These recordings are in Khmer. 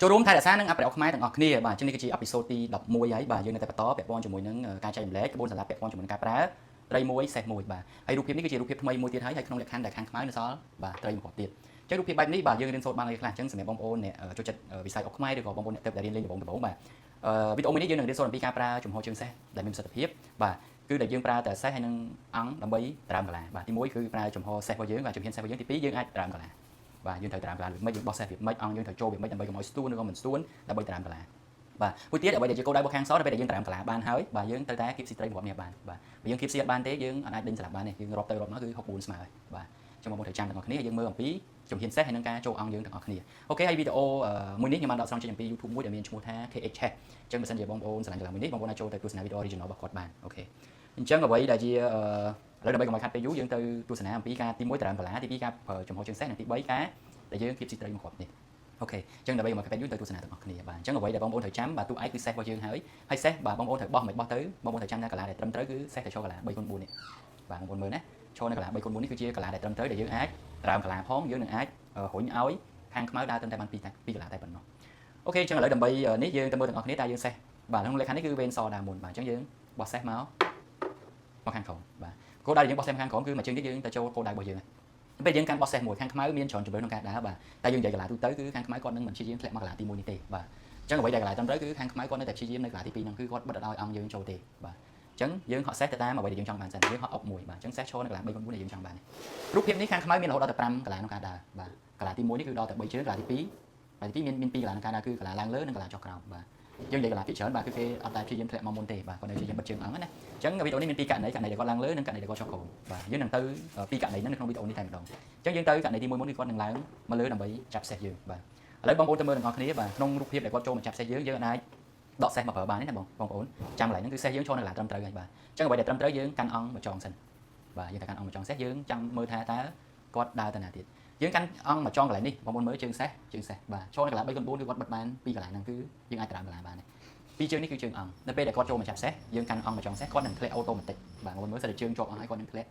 ចូលរួមថែរក្សានិងអភិរក្សខ្មែរទាំងអស់គ្នាបាទជានេះគឺជាអេពីសូតទី11ហើយបាទយើងនៅតែបន្តពាក់ព័ន្ធជាមួយនឹងការចែករំលែកក្បួនសម្រាប់ពាក់ព័ន្ធជាមួយនឹងការប្រើត្រីមួយសេះមួយបាទហើយរូបភាពនេះគឺជារូបភាពថ្មីមួយទៀតហើយក្នុងលក្ខខណ្ឌដែលខាងខ្មៅនៅសល់បាទត្រីមួយគ្រាប់ទៀតចឹងរូបភាពបែបនេះបាទយើងរៀនសូត្របានខ្លះចឹងសម្រាប់បងប្អូនអ្នកចូលចិត្តវិស័យអុកខ្មែរឬក៏បងប្អូនអ្នកទើបតែរៀនលេងដំបូងបាទវីដេអូមួយនេះយើងនឹងរៀនសូត្រអំពីការប្រើចំហជើងសេះដែលមានប្រសិទ្ធភាពបាទគឺដែលយើងប្រើតែសេះហើយនឹងអង្គដើម្បីត្រាំកាឡាបាទទី1គឺប្រើចំហសេះរបស់យើងបាទជំហានសេះរបស់យើងទី2យើងអាចត្រាំកាឡាបាទយើងត្រូវត្រាំកាឡាមិនយើងបោះសេះវាមិនអង្គយើងត្រូវចូលវាមិនដើម្បីកុំឲ្យស្ទួនឬក៏មិនស្ទួនដើម្បីត្រាំកាឡាបាទមួយទៀតអ្វីដែលជាគោលដៅរបស់ខាងសដល់ពេលដែលយើងត្រាំកាឡាបានហើយបាទយើងត្រូវតែគៀបស៊ីត្រីរបស់នេះបានបាទបើយើងគៀបស៊ីអត់បានទេយើងអាចដេញស្លាប់បានទេយើងរាប់ទៅរាប់មកគឺ64ស្មើហើយបាទចឹងបងប្អូនត្រូវចាំទាំងអស់គ្នាយើងមើលអំពីជំហានសេះហើយនឹងការចូលអង្គយើងទាំងអស់គ្នាអូខេហើយវីដេអូមួយនេះខ្ញុំបានដកស្រង់ចេញអំពី YouTube មួយដែលមានឈ្មោះថា KH Chat ចឹងបើសិនជាបងប្អូនស្រឡាញ់កាឡាមួយនេះបងប្អូនអាចចូលទៅទស្សនាវីដេអូ original របស់គាត់បានអូខេអញ្ចឹងអ្វីដែលជាឥឡូវដើម្បីកុំឲ្យខាត់ពេលយូរយើងទៅទស្សនាអំពីការទី1ត្រាំកាឡាទី2ការប្រើចំហជើងសេះនិងទី3ការដែលយើងគៀបស៊ីត្រីមកគ្រាប់នេះអូខេអញ្ចឹងដើម្បីកុំឲ្យខាត់ពេលយូរទៅទស្សនាទាំងអស់គ្នាបាទអញ្ចឹងអ្វីដែលបងប្អូនត្រូវចាំបាទទូឯកគឺសេះរបស់យើងហើយសេះបាទបងប្អូនត្រូវបោះមិនបោះទៅបងប្អូនត្រូវចាំថាកាឡាដែលត្រឹមត្រូវគឺសេះទៅចូលកាឡា3x4នេះបាទបងប្អូនមើលណាចូលនៅកាឡា3x4នេះគឺជាកាឡាដែលត្រឹមត្រូវដែលយើងអាចត្រាំកាឡាផងយើងនឹងអាចរុញឲ្យខាងខ្មៅដើរត្រឹមតែបាន2កាឡាតែប៉ុណ្ណោះអូខេអញ្ចឹងឥឡូវដើម្បីនេះយើងទៅមើលទាំងអស់គ្នាតើយើងសេះបាទក្នុងលក្ខខណ្ឌនេះគឺវេនសដើមមុនបាទអញ្ចឹងយើងបោះសេះមកខាងក្រោមបាទគោលដៅយើងបោះសេះខាងក្រោមគឺមួយជើងទៀតយើងទៅចូលគោលដៅរបស់យើងពេលយើងកាន់បោះសេះមួយខាងខ្មៅមានច្រើនជម្រើសក្នុងការដើរបាទតែយើងនិយាយកាឡាទូទៅគឺខាងខ្មៅគាត់នឹងមិនព្យាយាមធ្លាក់មកកាឡាទី1នេះទេបាទអញ្ចឹងអ្វីដែលកាឡាត្រឹមត្រូវគឺខាងខ្មៅគាត់នៅតែព្យាយាមនៅកាឡាទី2ហ្នឹងគឺគាត់បិទឲ្យអង្គយើងចូលទេបាទអញ្ចឹងយើងហត់សេះទៅតាមអ្វីដែលយើងចង់បានសិនយើងហត់អុកមួយបាទអញ្ចឹងសេះឈរនៅកាឡា3 4ដែលយើងចង់បានរូបភាពនេះខាងខ្មៅមានរហូតដល់ទៅ5កាឡាក្នុងការដើរបាទកាឡាទី1នេះគឺដល់ទៅ3ជើងកាឡាទី2កាឡាទី2មាន2កាឡាក្នុងការដើរគឺកាឡាឡើងលើនិងកាឡាចុះក្រោមបាទយើងនិយាយកាឡាពីច្រើនបាទគឺគេអត់តែព្យាយាមធ្លាក់មកមុនទេបាទគាត់នៅព្យាយាមបិទជើងអង្គណាអញ្ចឹងវីដេអូនេះមាន2ករណីដែលគាត់ឡើងលើនិងករណីដែលគាត់ចុះក្រោមបាទយើងនឹងទៅ2ករណីហ្នឹងនៅក្នុងវីដេអូនេះតែម្ដងអញ្ចឹងយើងទៅករណីទី1មុនគឺគាត់នឹងឡើងមកលើដើម្បីចាប់សេះយើងបាទឥឡូវបងប្អូនទៅមើលទាំងអស់គ្នាបាទក្នុងរូបភាពដែលគាត់ចូលមកចាប់សេះយើងអាចដកសេះមកប្រើបានទេណាបងប្អូនចាំកន្លែងហ្នឹងគឺសេះយើងចូលនៅកន្លែងត្រឹមត្រូវហើយបាទអញ្ចឹងអ្វីដែលត្រឹមត្រូវយើងកាន់អង្គមកចងសិនបាទយើងតែកាន់អង្គមកចងសេះយើងចាំមើលថាតើគាត់ដើរទៅណាទៀតយើងកាន់អង្គមកចងកន្លែងនេះបងប្អូនមើលជើងសេះបាទចូលនៅកន្លែង3 4គឺគាត់បិទបាន2កន្លែងហ្នឹងគឺយើងអាចត្រាំកន្លែងបានពីជើងនេះគឺជើងអង្គនៅពេលដែលគាត់ចូលមកចាប់សេះយើងកាន់អង្គមកចងសេះគាត់នឹងធ្លាក់អូតូម៉ាទិកបាទបងប្អូនមើលសិនតែជើងជាប់អង្គហើយគាត់នឹងធ្លាក់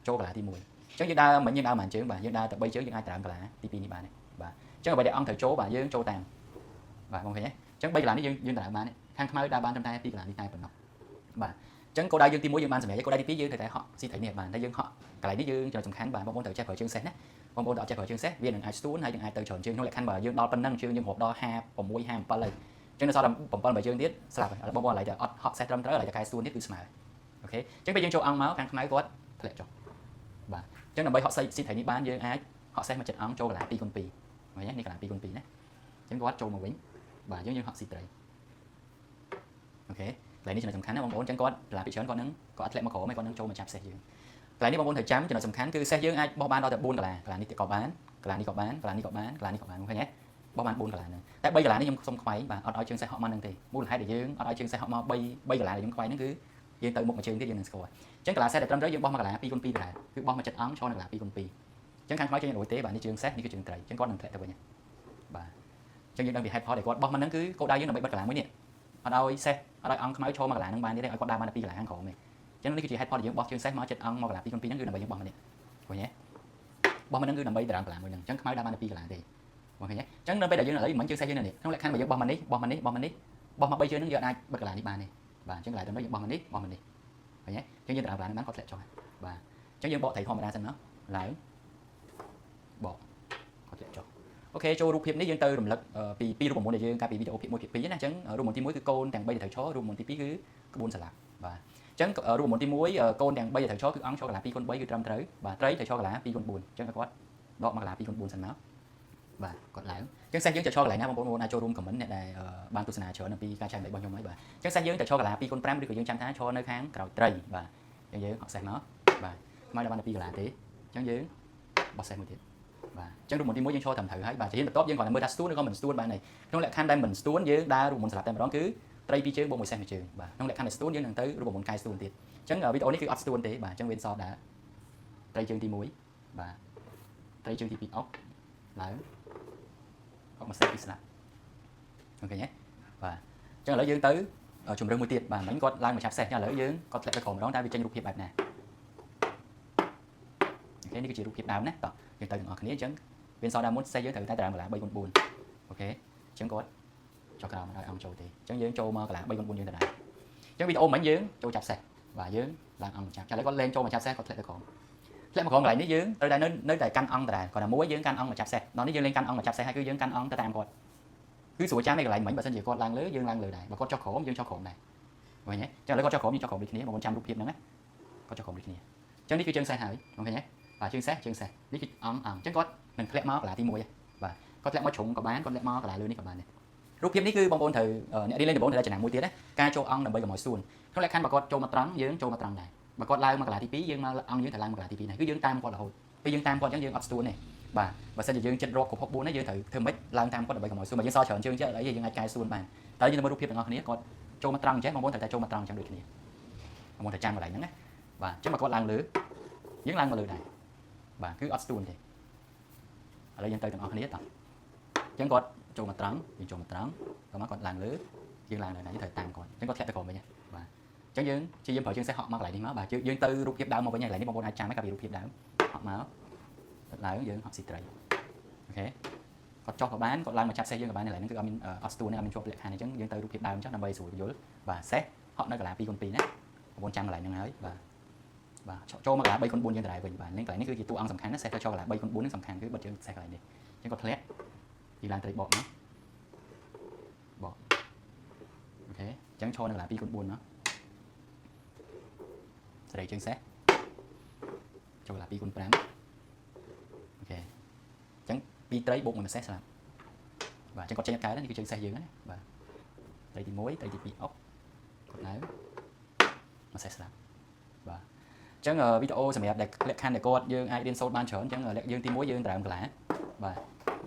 ចូលកន្លែងទី1អញ្ចឹងយើងដើរមិនយើងដើរមិនជើងបាទយើងដើរទៅ3ជើងយើងអាចត្រាំកន្លែងទី2នេះបានទេបាទអញ្ចឹងអ្វីដែលអង្គត្រូវចូលបាទយើងចូលតាមបាទបងឃើញទេអញ្ចឹង3កន្លែងនេះយើងត្រាំបានខាងខ្មៅដើរបានត្រឹមតែ2កន្លែងនេះតែប៉ុណ្ណោះបាទអញ្ចឹងគោលដៅយើងទី1យើងបានសម្រេចគោលដៅទី2យើងត្រូវតែហក់ស៊ីត្រីនេះបានតែយើងហក់កន្លែងនេះយើងចំណុចសំខាន់បាទបងប្អូនត្រូវចេះប្រើជើងសេះណាបងប្អូនអត់ចេះប្រើជើងសេះវានឹងអាចស្ទួនហើយនឹងអាចទៅច្រើនជើងក្នុងលក្ខខណ្ឌបើយើងដល់ប៉ុណ្ណឹងជើងយើងរាប់ដល់56 57ហើយអញ្ចឹងនៅសល់7 8ជើងទៀតស្លាប់ហើយបងប្អូនឥឡូវតែអត់ហក់សេះត្រឹមត្រូវឥឡូវតែកែស្ទួនទៀតគឺស្មើអូខេអញ្ចឹងពេលយើងចូលអង្គមកខាងខ្មៅគាត់ធ្លាក់ចុះបាទអញ្ចឹងដើម្បីហក់ស៊ីត្រីនេះបានយើងអាចហក់សេះមកចិត្តអង្គចូលកន្លែង2x2ឃើញទេនេះកន្លែង2x2ណាអញ្ចឹងគាត់ចូលមកវិញបាទយើងហក់ស៊ីត្រីអូខេកន្លែងនេះចំណុចសំខាន់ណាបងប្អូនអញ្ចឹងគាត់កន្លែងពីច្រើនគាត់នឹងគាត់ធ្លាក់មកក្រោមហើយគាត់នឹងចូលមកចាប់សេះយើងកន្លែងនេះបងប្អូនត្រូវចាំចំណុចសំខាន់គឺសេះយើងអាចបោះបានដល់ទៅ4កន្លែងកន្លែងនេះក៏បានកន្លែងនេះក៏បានកន្លែងនេះក៏បានកន្លែងនេះក៏បានឃើញទេបោះបាន4កន្លែងហ្នឹងតែ3កន្លែងនេះខ្ញុំសុំខ្វែងបាទអត់ឲ្យជើងសេះហក់មកហ្នឹងទេមូលហេតុដែលយើងអត់ឲ្យជើងសេះហក់មក3កន្លែងដែលខ្ញុំខ្វែងហ្នឹងគឺយើងទៅមុខមួយជើងទៀតយើងនឹងស្គាល់អញ្ចឹងកន្លែងសេះដែលត្រឹមត្រូវយើងបោះមកកន្លែង2x2ដដែលគឺបោះមកចិត្តអង្គចូលនៅកន្លែង2x2អញ្ចឹងខាងខ្មៅជើងរួចទេបាទនេះជើងសេះនេះគឺជើងត្រីអញ្ចឹងគាត់នឹងធ្លាក់ទៅវិញបាទអញ្ចឹងយើងដឹងពីហេតុផលដែលគាត់បោះមកហ្នឹងគឺគោលដៅយើងដើម្បីបិទកន្លែងមួយនេះអត់ឲ្យសេះអត់ឲ្យអង្គខ្មៅចូលមកកន្លែងហ្នឹងបានទេឲ្យគាត់ដើរបានតែ2កន្លែងខាងក្រោមទេអញ្ចឹងនេះគឺជាហេតុផលដែលយើងបោះជើងសេះមកចិត្តអង្គមកកន្លែង2x2ហ្នឹងគឺដើម្បីយើងបោះមកនេះឃើញទេបោះមកហ្នឹងគឺដើម្បីតារាងកន្លែងមួយហ្នឹងអញ្ចឹងខ្មៅដើរបានតែ2កន្លែងទេបងឃើញទេអញ្ចឹងនៅពេលដែលយើងឥឡូវមិនជើងសេះយើងនេះក្នុងលក្ខខណ្ឌបើយើងបោះមកនេះបោះមកនេះបោះមកនេះបោះមក3ជើងហ្នឹងយើងអាចបិទកន្លែងនេះបានទេបាទអញ្ចឹងកន្លែងទៅយើងបោះមកនេះបោះមកនេះឃើញទេអញ្ចឹងយើងតារាងកន្លែងហ្នឹងបានគាត់ធ្លាក់ចុះបាទអញ្ចឹងយើងបកត្រីធម្មតាសិនមកឡើងបកគាត់ធ្លាក់ចុះអូខេចូលរូបភាពនេះយើងទៅរំលឹកពីរូបមន្តដែលយើងកាលពីវីដេអូភាព1ភាព2ណាអញ្ចឹងរូបមន្តទី1គឺកូនទាំង3ដែលត្រូវឈររូបមន្តទី2គឺក្បួនស្លាប់បាទអញ្ចឹងរូបមន្តទី1កូនទាំង3ដែលត្រូវឈរគឺអង្គឈរកន្លែង2x3គឺត្រឹមត្រូវបាទត្រីត្រូវឈរកន្លែង2x4អញ្ចឹងគាត់ដកមកកន្លែង2x4សិនមកបាទគាត់ឡើងអញ្ចឹងសេះយើងจะឈរកន្លែងណាបងប្អូនអាចចូលរួមខមមិនអ្នកដែលបានទស្សនាច្រើនអំពីការចែករំលែករបស់ខ្ញុំហើយបាទអញ្ចឹងសេះយើងจะឈរកន្លែង2x5ឬក៏យើងចាំថាឈរនៅខាងក្រោយត្រីបាទអញ្ចឹងយើងអត់សេះមកបាទខ្មៅដល់បានតែ2កន្លែងទេអញ្ចឹងយើងបោះសេះមួយទៀតបាទអញ្ចឹងរូបមន្តទី1យើងឈរត្រឹមត្រូវហើយបាទជារៀនបន្ទាប់យើងគ្រាន់តែមើលថាស្ទួនឬក៏មិនស្ទួនបានទេក្នុងលក្ខខណ្ឌដែលមិនស្ទួនយើងដើររូបមន្តស្លាប់តែម្ដងគឺត្រី2ជើងបូកមួយសេះមួយជើងបាទក្នុងលក្ខខណ្ឌដែលស្ទួនយើងនឹងទៅរូបមន្តកាយស្ទួនទៀតអញ្ចឹងវីដេអូនេះគឺអត់ស្ទួនទេបាទអញ្ចឹងវាសដើរត្រីជើងទី1បាទត្រីជើងទី2អុកឡើងអុកមួយសេះពីស្លាប់អូខេទេបាទអញ្ចឹងឥឡូវយើងទៅជំរឿនមួយទៀតបាទមិញគាត់ឡើងមកចាប់សេះឥឡូវយើងគាត់ធ្លាក់ទៅក្រោមម្ដងតែវាចេញរូបភាពបែបណាអូខេនេះគឺជារូបភាពដើមណាតោះយើងទៅទាំងអស់គ្នាអញ្ចឹងវាសដើមមុនសេះយើងត្រូវតែតារាងកន្លែង3x4អូខេ ចឹងគាត់ចុះក្រោមឲ្យអង្គចូលទេចឹងយើងចូលមកកន្លះ3 4យើងទៅដែរចឹងវីដេអូមិញយើងចូលចាប់សេះបាទយើងឡើងអង្គចាប់ឥឡូវគាត់លេងចូលមកចាប់សេះគាត់ធ្លាក់ទៅក្រោមធ្លាក់មកក្រោមកន្លែងនេះយើងត្រូវតែនៅតែកាន់អង្គដដែលគាត់ថាមួយយើងកាន់អង្គមកចាប់សេះដល់នេះយើងលេងកាន់អង្គមកចាប់សេះហើយគឺយើងកាន់អង្គទៅតាមគាត់គឺស្រួលចាំឯកន្លែងមិញបើសិនជាគាត់ឡើងលើយើងឡើងលើដែរបើគាត់ចុះក្រោមយើងចុះក្រោមដែរឃើញទេចឹងឥឡូវគាត់ចុះក្រោមយើងចុះក្រោមដូចគ្នាបងប្អូនចាំរូបភាពហ្នឹងណាគាត់ចុះក្រោមដូចគ្នាចឹងនេះគឺជើងសេះហើយបងឃើញទេបាទជើងសេះនេះគឺអង្គចឹងគាត់នឹងធ្លាក់មកកន្លះទី1បាទគាត់ធ្លាក់មកជ្រុងក៏បានគាត់ធ្លាក់មកកន្លះលើនេះក៏បានដែររូបភាពនេះគឺបងប្អូនត្រូវអ្នករៀនលេងដំបូងត្រូវតែចំណាំមួយទៀតណាការចូលអង្គដើម្បីកុំឲ្យសួនក្នុងលក្ខខណ្ឌបើគាត់ចូលមកត្រង់យើងចូលមកត្រង់ដែរបើគាត់ឡើងមកកន្លះទី2យើងមកអង្គយើងត្រូវឡើងមកកន្លះទី2ដែរគឺយើងតាមគាត់រហូតពេលយើងតាមគាត់ចឹងយើងអត់ស្ទួនទេបាទបើសិនជាយើងចិត្តរកកំហុស4ណាយើងត្រូវធ្វើម៉េចឡើងតាមគាត់ដើម្បីកុំឲ្យសួនបើយើងសល់ច្រើនជើងចេះអីយើងអាចកែសួនបានតែយើងទៅមើលរូបភាពទាំងអស់គ្នាគាត់ចូលមកត្រង់ចេះបងប្អូនត្រូវតែចូលមកត្រង់ចឹងដូចគ្នាបងប្អូនត្រូវចាំកន្លែងហ្នឹងណាបាទចឹងបើគាត់ឡើងលើយើងឡើងមកលើដែរបាទគឺអត់ស្ទួនទេឥឡូវយើងទៅទាំងអស់គ្នាតោះចឹងគាត់ចូលមកត្រង់យើងចូលមកត្រង់ដល់មកគាត់ឡើងលើយើងឡើងលើណាយើងត្រូវតាមគាត់ចឹងគាត់ធ្លាក់ទៅក្រោមវិញបាទចឹងយើងជាយើងប្រើជើងសេះហក់មកកន្លែងនេះមកបាទយើងទៅរូបភាពដើមមកវិញកន្លែងនេះបងប្អូនអាចចាំហើយកាលពីរូបភាពដើមហក់មកឡើងយើងហក់ស៊ីត្រីអូខេគាត់ចុះក៏បានគាត់ឡើងមកចាប់សេះយើងក៏បានកន្លែងហ្នឹងគឺអត់មានអត់ស្ទួនទេអត់មានជាប់លក្ខខណ្ឌអញ្ចឹងយើងទៅរូបភាពដើមចុះដើម្បីស្រួលយល់បាទសេះហក់នៅកន្លែង2x2ណាបងប្អូនចាំកន្លែងហ្នឹងហើយបាទចូលមកកន្លែង3x4យើងទៅដែរវិញបាទនេះកន្លែងនេះគឺជាតួអង្គសំខាន់ណាសេះទៅចូលកន្លែង3x4ហ្នឹងសំខាន់គឺបិទជើងសេះកន្លែងនេះអញ្ចឹងគាត់ធ្លាក់ពីឡើងត្រីបកមកបកអូខេអញ្ចឹងឈរនៅកន្លែង2x4មកស្រីជើងសេះចូលកន្លែង2x5អូខេអញ្ចឹង2ត្រីបូក1សេះស្លាប់បាទអញ្ចឹងគាត់ចេញអត់កើតនេះគឺជើងសេះយើងណាបាទត្រីទី1ត្រីទី2អុកគាត់ឡើង1សេះស្លាប់បាទអញ្ចឹងវីដេអូសម្រាប់ដែលលក្ខខណ្ឌដែលគាត់យើងអាចរៀនសូត្របានច្រើនអញ្ចឹងយើងទី1យើងត្រើមកន្លាបាទ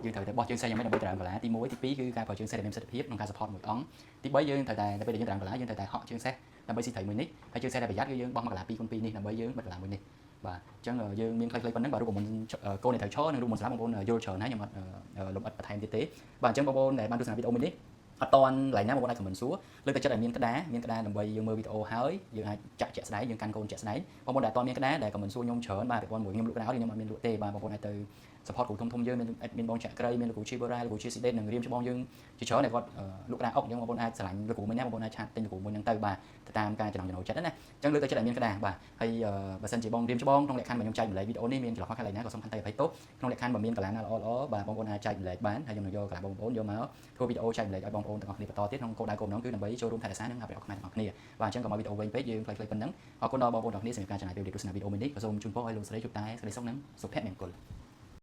យើងត្រូវតែបោះជើងសេះយ៉ាងម៉េចដើម្បីត្រើមកន្លាទី1ទី2គឺការប្រើជើងសេះដែលមានប្រសិទ្ធភាពក្នុងការ support មួយអង្គទី3យើងត្រូវតែពេលដែលយើងត្រើមកន្លាយើងត្រូវតែហក់ជើងសេះដើម្បីស៊ីត្រីមួយនេះហើយជើងសេះដែលប្រយ័ត្នគឺយើងបោះមកកន្លា2x2នេះដើម្បីយើងបិទកន្លាមួយនេះបាទអញ្ចឹងយើងមានខ្លីៗប៉ុណ្្នឹងបាទរូបមន្តកូនដែលត្រូវឈរនិងរូបមន្តស្លាប់បងប្អូនយល់ច្រើនហើយខ្ញុំអត់លម្អិតបន្ថែមទៀតទេបាទអញ្ចឹងបងប្អូនដែលបានទស្សនាវីដេអូមួយនេះអត់តន់កន្លែងណាបងប្អូនអាចខមមិនសួរលើកទឹកចិត្តឲ្យមានក្តារដើម្បីយើងមើលវីដេអូហើយយើងអាចចាក់ជាក់ស្ដែងយើងកាន់កូនជាក់ស្ដែងបងប្អូនដែលអត់តន់មានក្តារដែលខមមិនសួរខ្ញុំច្រើនបាទពាក់ព័ន្ធមួយខ្ញុំលក់ក្តារខ្ញុំអត់មានលក់ទេបាទបងប្អូនអាចទៅ support គ្រូធំយើងមានបងចាក់ក្រៃមានលោកគ្រូជីបូរ៉ាលោកគ្រូជីស៊ីដេតនិងរៀមច្បងយើងជាច្រើនដែលគាត់លក់ក្តារអុកអញ្ចឹងបងប្អូនអាចឆ្លាញ់លោកគ្រូមួយណាបងប្អូនអាចឆាតទិញលោកគ្រូមួយហ្នឹងទៅបាទទៅតាមការចំណង់ចិត្តណាអញ្ចឹងលើកទឹកចិត្តឲ្យមានក្តារបាទហើយបើសិនជាបងរៀមច្បងក្នុងលក្ខខណ្ឌរបស់ខ្ញុំចែកម្លែកវីដេអូនេះមានចន្លោះខ្លាំងណាក៏សូមខន្តីអភ័យទោសក្នុងលក្ខខណ្ឌបើមានកន្លែងណាល្អបាទបងប្អូនអាចចែកម្លែកបានហើយខ្ញុំនឹងយកកន្លែងបងប្អូនយកមកធ្វើវីដេអូចែកម្លែកឲ្យបងប្អូនទាំងអស់គ្នាបន្តទៀតក្នុងគោលដៅគោលបំណងគឺដើម្បីចូលរួមថែរក្សានិងអភិរក្សខ្មែរទាំងអស់គ្នាបាទអញ្ចឹងក៏មកវីដេអូវិញពេកយើងខ្លីៗប៉ុណ្ណឹងអរគុណដល់បងប្អូនទាំងអស់គ្នាសម្រាប់ការចំណាយពេលទស្សនាវីដេអូមួយនេះក៏សូមជូនពរឲ្យលោកស្រីជួបតែសេចក្តីសុខនិងសុភមង្គល